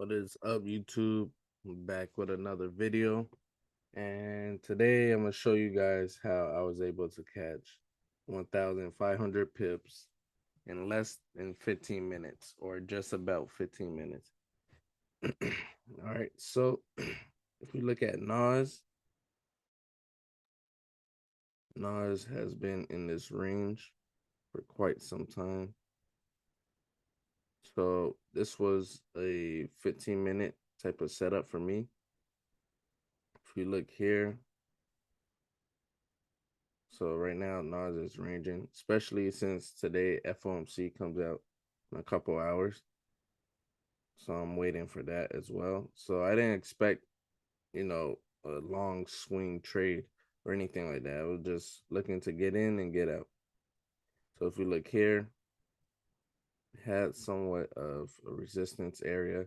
What is up, YouTube? I'm back with another video, and today I'm gonna show you guys how I was able to catch 1,500 pips in less than 15 minutes, or just about 15 minutes. All right, so if we look at Nas has been in this range for quite some time. So this was a 15-minute type of setup for me. If you look here, so right now, Nas is ranging, especially since today FOMC comes out in a couple hours. So I'm waiting for that as well. So I didn't expect, a long swing trade or anything like that. I was just looking to get in and get out. So if we look here, had somewhat of a resistance area.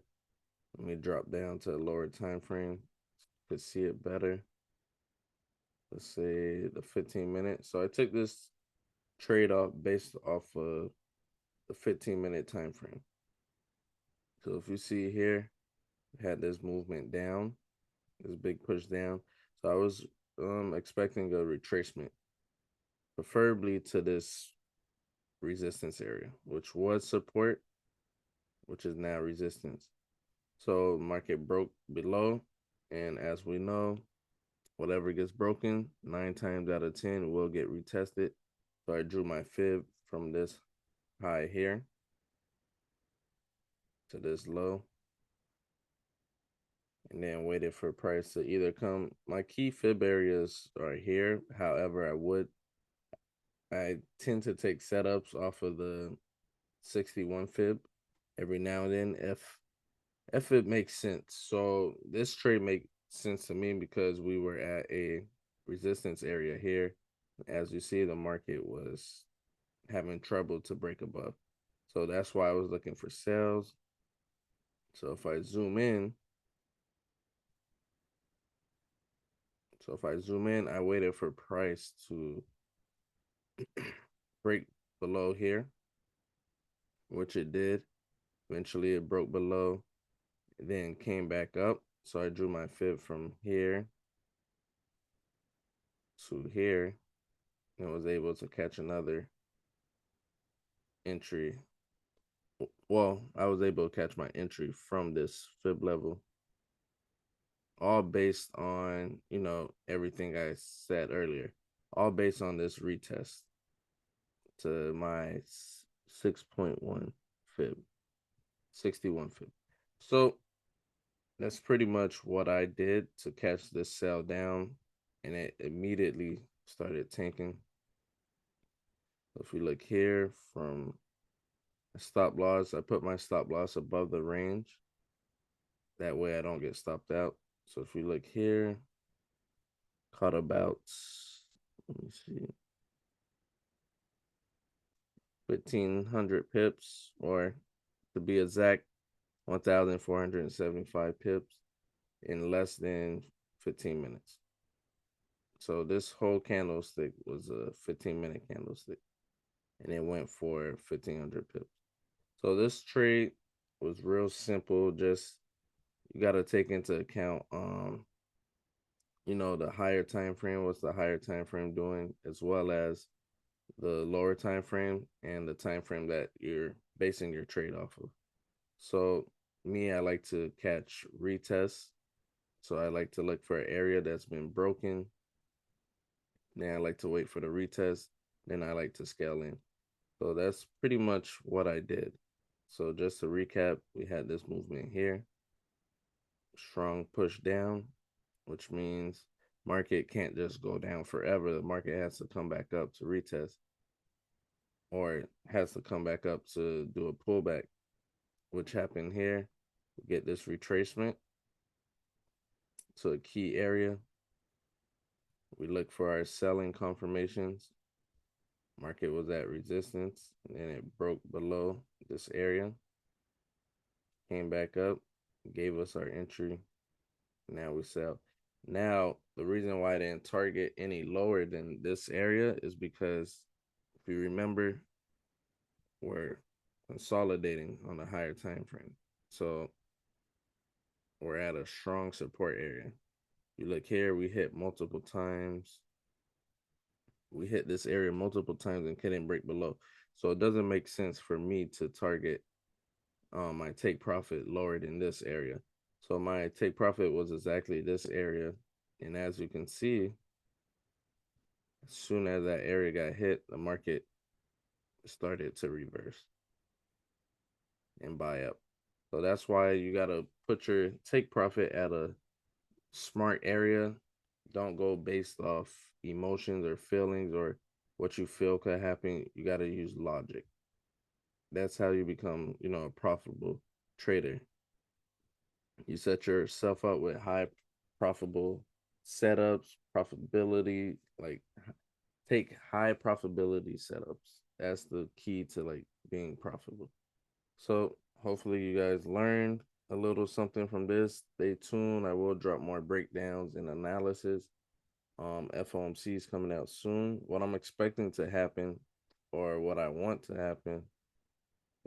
Let me drop down to a lower time frame to see it better. Let's say the 15 minutes. So I took this trade off based off of the 15-minute time frame. So if you see here, we had this movement down, this big push down. So I was expecting a retracement, preferably to this resistance area, which was support, which is now resistance. So market broke below, and as we know, whatever gets broken, 9 times out of 10 will get retested. So I drew my fib from this high here to this low, and then waited for price to either come. My key fib areas are here. However, I tend to take setups off of the 61 fib every now and then if it makes sense. So this trade makes sense to me because we were at a resistance area here. As you see, the market was having trouble to break above. So that's why I was looking for sales. So if I zoom in, I waited for price to break below here, which it did. Eventually, it broke below, then came back up. So I drew my fib from here to here and was able to catch another entry. Well, I was able to catch my entry from this fib level, all based on, everything I said earlier, all based on this retest to my 6.1 fib, 61 fib. So that's pretty much what I did to catch this sell down, and it immediately started tanking. If we look here from a stop loss, I put my stop loss above the range. That way I don't get stopped out. So if we look here, caught about, let me see, 1,500 pips, or to be exact, 1,475 pips in less than 15 minutes. So this whole candlestick was a 15-minute candlestick, and it went for 1,500 pips. So this trade was real simple. Just you got to take into account, the higher time frame. What's the higher time frame doing, as well as the lower time frame and the time frame that you're basing your trade off of. So me, I like to catch retests. So I like to look for an area that's been broken. Then I like to wait for the retest. Then I like to scale in. So that's pretty much what I did. So just to recap, we had this movement here, strong push down, which means market can't just go down forever. The market has to come back up to retest, or has to come back up to do a pullback, which happened here. We get this retracement to a key area. We look for our selling confirmations. Market was at resistance, and then it broke below this area, came back up, gave us our entry. Now we sell. Now, the reason why I didn't target any lower than this area is because, if you remember, we're consolidating on a higher time frame. So we're at a strong support area. You look here, we hit multiple times. We hit this area multiple times and couldn't break below. So it doesn't make sense for me to target my take profit lower than this area. So my take profit was exactly this area. And as you can see, as soon as that area got hit, the market started to reverse and buy up. So that's why you got to put your take profit at a smart area. Don't go based off emotions or feelings or what you feel could happen. You got to use logic. That's how you become, a profitable trader. You set yourself up with high profitable setups, profitability, like take high profitability setups. That's the key to like being profitable. So hopefully you guys learned a little something from this. Stay tuned. I will drop more breakdowns and analysis. FOMC is coming out soon. What I'm expecting to happen, or what I want to happen,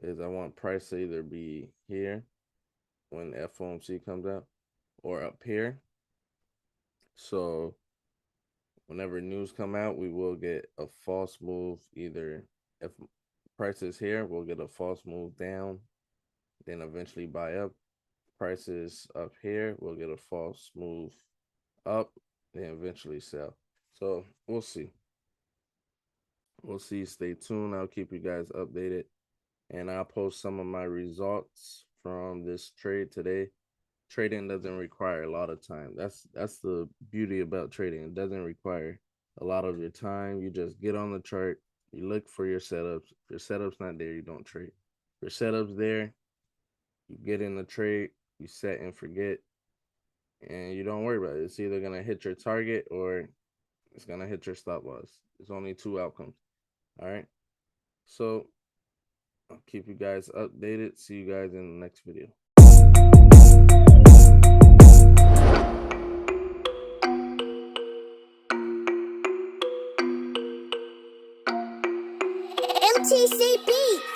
is I want price to either be here when FOMC comes out or up here. So whenever news come out, we will get a false move. Either if price is here, we'll get a false move down, then eventually buy up. Prices up here, we'll get a false move up, then eventually sell. So we'll see. We'll see. Stay tuned. I'll keep you guys updated, and I'll post some of my results from this trade today. Trading doesn't require a lot of time. That's the beauty about trading. It doesn't require a lot of your time. You just get on the chart, you look for your setups. If your setup's not there, you don't trade. If your setup's there, you get in the trade, you set and forget, and you don't worry about it. It's either gonna hit your target or it's gonna hit your stop loss. There's only two outcomes. All right. So I'll keep you guys updated. See you guys in the next video. MTCB.